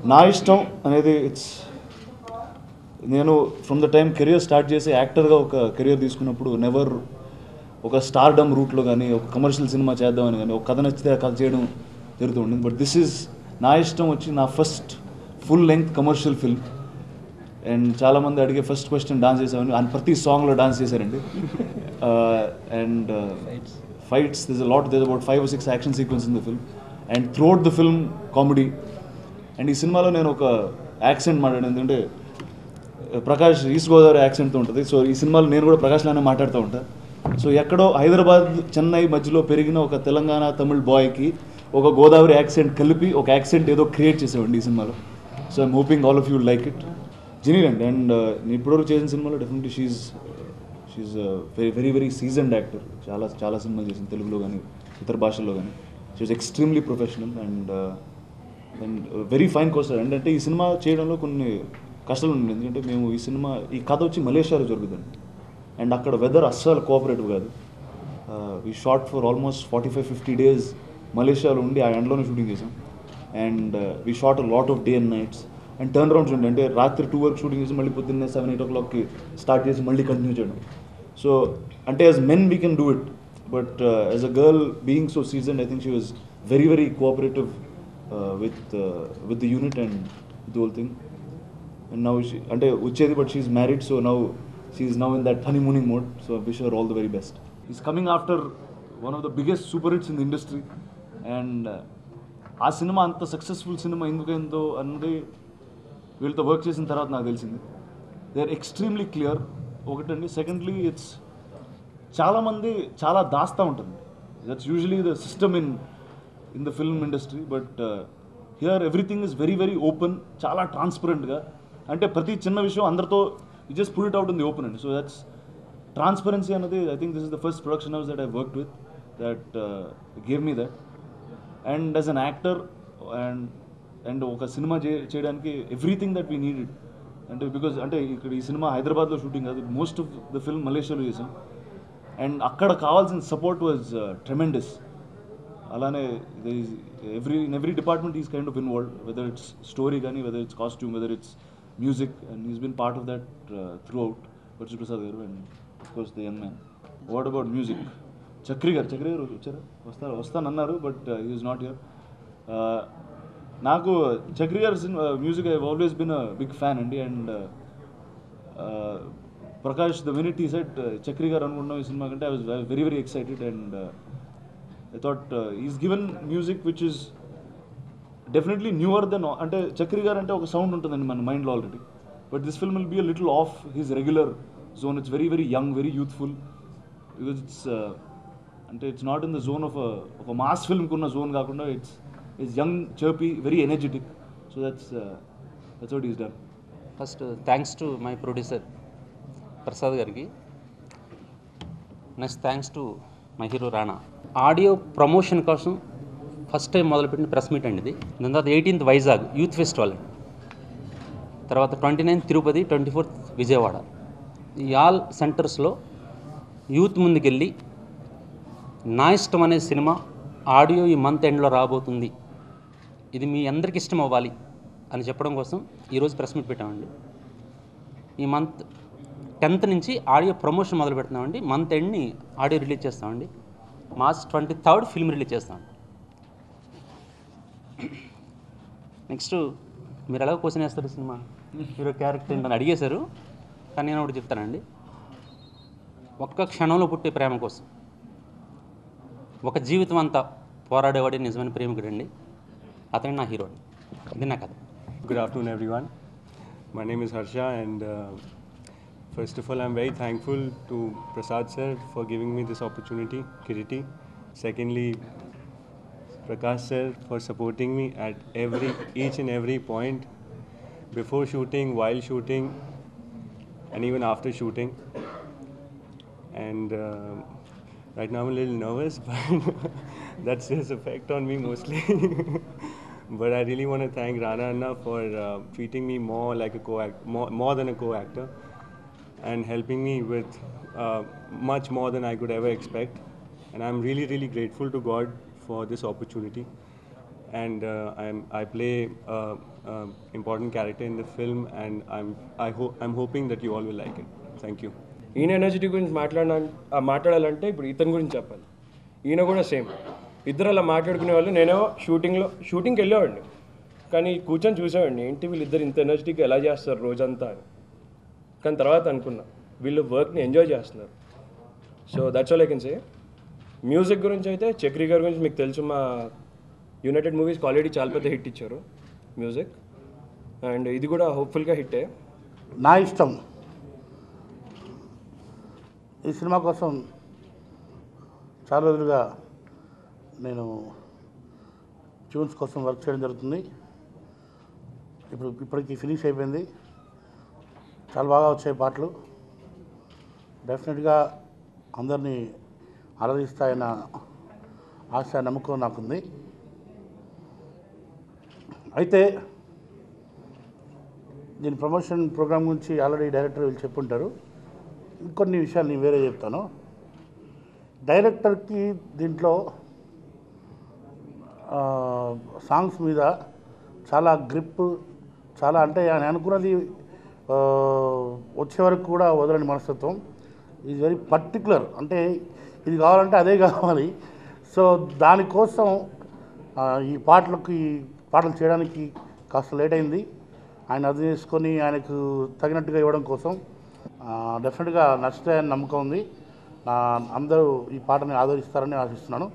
నా ఇష్టం అనేది నేను from the time career start చేసి యాక్టర్గా ఒక కెరియర్ తీసుకున్నప్పుడు నెవర్ ఒక స్టార్డమ్ రూట్లో కానీ ఒక కమర్షియల్ సినిమా చేద్దామని కానీ ఒక కథ నచ్చితే ఆ కథ చేయడం జరుగుతూ ఉంటుంది. బట్ దిస్ ఈజ్ నా ఇష్టం వచ్చి నా first full length commercial film. And చాలామంది అడిగే ఫస్ట్ క్వశ్చన్ డాన్స్ చేసామని, అండ్ ప్రతి సాంగ్లో డాన్స్ చేశారండి. And fights this about 5 or 6 action sequence in the film. And throughout the film comedy. And ఈ సినిమాలో నేను ఒక యాక్సెంట్ మాట్లాడాను, ఎందుకంటే ప్రకాష్ ఈస్ట్ గోదావరి యాక్సెంట్తో ఉంటుంది. సో ఈ సినిమాలో నేను కూడా ప్రకాష్లానే మాట్లాడుతూ ఉంటాను. సో ఎక్కడో హైదరాబాద్ చెన్నై మధ్యలో పెరిగిన ఒక తెలంగాణ తమిళ్ బాయ్కి ఒక గోదావరి యాక్సెంట్ కలిపి ఒక యాక్సెంట్ ఏదో క్రియేట్ చేసామండి ఈ సినిమాలో. So I'm hoping all of you like it. Genuine అండి. అండ్ నేను ఇప్పటివరకు చేసిన సినిమాలో definitely she very very seasoned actor. చాలా సినిమాలు చేసింది, తెలుగులో కానీ ఇతర భాషల్లో కానీ. She is extremely professional and very fine costar. అంటే ఈ సినిమా చేయడంలో కొన్ని కష్టాలు ఉంది, ఎందుకంటే మేము ఈ కథ వచ్చి మలేషియాలో జరుగుతుంది. అండ్ అక్కడ వెదర్ అస్సలు కోఆపరేటివ్ కాదు. We short for almost 45-50 days మలేషియాలో ఉండి ఆ ఎండ్లోనే షూటింగ్ చేసాం. And we short lot of day and nights and turn rounds ఉండే, అంటే రాత్రి 2 వరకు షూటింగ్ చేసి మళ్ళీ పొద్దున్నే 7-8 o'clockకి స్టార్ట్ చేసి మళ్ళీ కంటిన్యూ చేయడం. సో అంటే as men we can do it, but as a girl being so season, I think she was very very cooperative with the unit and the whole thing. And now అంటే వచ్చేది, but she is married, so now she is now in that honeymooning mode. So I wish her all the very best. He's coming after one of the biggest super hits in the industry. And ఆ cinema అంత successful cinema ఎందుకైందో అన్నది వీళ్ళతో work చేసిన తర్వాత నాకు తెలిసింది. They are extremely clear ఒకటండి. Secondly చాలామంది చాలా దాస్తూ ఉంటుంది. That's usually the system in the film industry. But here everything is very very open, చాలా ట్రాన్స్పరెంట్గా. అంటే ప్రతి చిన్న విషయం అందరితో you just put it out in the open. So that's transparency another. I think this is the first production house that I've worked with that gave me that. And as an actor and oka cinema cheyadaniki everything that we needed, and because ante ikkada ee cinema Hyderabad lo shooting adu, most of the film Malaysia lo chesam, and akkada kavalsina support was tremendous. Alane in every department he's kind of involved, whether it's story gani, whether it's costume, whether it's music, and he's been part of that throughout. Varshi Prasad garu, and of course the young man. What about music? Chakri garu vachara vastanannaru, but he is not here. Naku Chakri garu's music I've always been a big fan andi, and Prakash, the minute he said Chakri garu anukunna ee cinema kante, I was very very excited. And I thought he's given music which is definitely newer then, అంటే చక్రి గారు అంటే ఒక sound ఉంటుందండి మన మైండ్లో already. But this film will be a little off his regular zone. It's very very young, very youthful, because it's not in the zone of ఒక mass ఫిల్మ్కి ఉన్న zone కాకుండా it's young, chirpy, very energetic. So that's what is done. First thanks to my producer Prasad గారికి. Next thanks to my hero Rana. Audio promotion కోసం first time మొదలుపెట్టిన press meet అండి ఇది. దాని తర్వాత 18th వైజాగ్ యూత్ ఫెస్టివల్, తర్వాత 29th తిరుపతి, 24th విజయవాడ. ఈ all సెంటర్స్లో యూత్ ముందుకెళ్ళి నా ఇష్టం అనే సినిమా ఆడియో ఈ మంత్ ఎండ్లో రాబోతుంది, ఇది మీ అందరికి ఇష్టం అవ్వాలి అని చెప్పడం కోసం ఈరోజు ప్రెస్ మీట్ పెట్టామండి. ఈ మంత్ 10th నుంచి ఆడియో ప్రమోషన్ మొదలు పెడుతున్నామండి. మంత్ ఎండ్ని ఆడియో రిలీజ్ చేస్తామండి. March 23rd ఫిల్మ్ రిలీజ్ చేస్తామండి. నెక్స్ట్ మీరు ఎలాగో క్వశ్చన్ వేస్తారు, సినిమా హీరో క్యారెక్టర్ ఏంటని అడిగేశారు, కానీ నేను ఒకటి చెప్తానండి. ఒక్క క్షణంలో పుట్టే ప్రేమ కోసం ఒక జీవితం అంతా పోరాడేవాడే నిజమైన ప్రేమికుడండి. అతను నా హీరో, ఇది నా కథ. Good afternoon everyone. My name is Harsha, and first of all I'm very thankful to Prasad sir for giving me this opportunity, Kiriti. Secondly, Prakash sir for supporting me at each and every point, before shooting, while shooting, and even after shooting. And right now I'm a little nervous, but that's his effect on me mostly. But I really want to thank Rana Anna for treating me more like a more than a co-actor, and helping me with much more than I could ever expect. And I'm really really grateful to God for this opportunity. And I play important character in the film, and I'm hoping that you all will like it. Thank you. ఈయన ఎనర్జిటీ గురించి మాట్లాడాలంటే ఇప్పుడు ఇతని గురించి చెప్పాలి. ఈయన కూడా same, ఇద్దరు అలా మాట్లాడుకునే వాళ్ళు. నేనేమో షూటింగ్కి వెళ్ళేవాడిని, కానీ కూర్చొని చూసేవాడిని ఏంటి వీళ్ళిద్దరు ఇంత ఎనర్జిటీగా ఎలా చేస్తారు రోజంతా అని. కానీ తర్వాత అనుకున్నా వీళ్ళు వర్క్ని ఎంజాయ్ చేస్తున్నారు. So that's all I can say. Music గురించి అయితే చక్రి గారి గురించి మీకు తెలుసు, మా యునైటెడ్ మూవీస్కి ఆల్రెడీ చాలా పెద్ద హిట్ ఇచ్చారు మ్యూజిక్, అండ్ ఇది కూడా హోప్ఫుల్గా హిట్టే. నా ఇష్టం ఈ సినిమా కోసం చాలా రోజులుగా నేను ట్యూన్స్ కోసం వర్క్ చేయడం జరుగుతుంది. ఇప్పటికి ఫినిష్ అయిపోయింది. చాలా బాగా వచ్చాయి పాటలు. డెఫినెట్గా అందరినీ ఆరాధిస్తాయన్న ఆశ, నమ్మకం నాకుంది. అయితే దీని ప్రమోషన్ ప్రోగ్రామ్ గురించి ఆల్రెడీ డైరెక్టర్ వీళ్ళు చెప్పుంటారు. ఇంకొన్ని విషయాలు నేను వేరే చెప్తాను. డైరెక్టర్కి దీంట్లో సాంగ్స్ మీద చాలా గ్రిప్, చాలా అంటే ఆయన అనుకున్నది వచ్చే వరకు కూడా వదలని మనస్తత్వం. ఇది వెరీ పర్టికులర్, అంటే ఇది కావాలంటే అదే కావాలి. సో దానికోసం ఈ పాటలు చేయడానికి కాస్త లేట్ అయింది. ఆయన అది చేసుకొని ఆయనకు తగినట్టుగా ఇవ్వడం కోసం డెఫినెట్గా నచ్చుతాయని నమ్మకం ఉంది. అందరూ ఈ పాటని ఆదరిస్తారని ఆశిస్తున్నాను.